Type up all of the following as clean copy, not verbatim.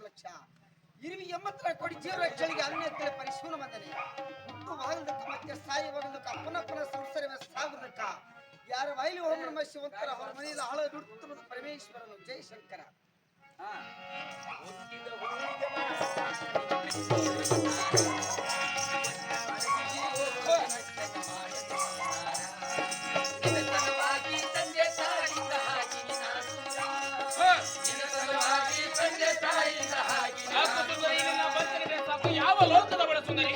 ಲಕ್ಷ ಇರುವಿ ಎಂಬತ್ತರ ಕೊಡಿ ಜೀವರಾಜ್ಯಗಳಿಗೆ ಅನ್ಯತೆಯ ಪರಿಶೀಲನೆ ಬಂದನೆ ಹುಟ್ಟು ಬಾಗಲದಕ್ಕ ಮತ್ತೆ ಸಾಯಿ ಬಾಗಲದಕ್ಕ ಪುನಃ ಪುನಃ ಸಂಸಾರವೇ ಸಾಗುದಕ್ಕ ಯಾರ ಬಾಯಿಲಿ ಓಂ ನಮಃ ಶಿವಂತರ ಅವರ ಮನೆಯಲ್ಲಿ ಹಾಳು ನುಡಿಯುತ್ತಿರುವುದು ಪರಮೇಶ್ವರನು ಜೈ ಶಂಕರ. ಯಾವ ಲೋಕದ ಬಡ ಸುಂದರಿ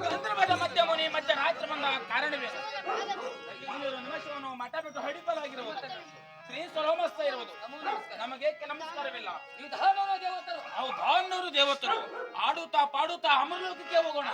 ಗಂಧರ್ವದ ಮಧ್ಯ ಮುನಿ ಮಧ್ಯ ರಾತ್ರಿ ಬಂದ ಕಾರಣವೇ ನಿಮಿಷವನ್ನು ಮಠ ಬಿಟ್ಟು ಹಡಿಪಲಾಗಿರುವುದು ಶ್ರೀ ಸ್ವರೋಮಸ್ಥ ಇರುವುದು ನಮಗೆ ನಮಸ್ಕಾರವಿಲ್ಲ. ಹೌದಾನ್ನೂರು ದೇವತರು ಆಡುತ್ತಾ ಪಾಡುತ್ತಾ ಅಮರಲೋಕಕ್ಕೆ ಹೋಗೋಣ.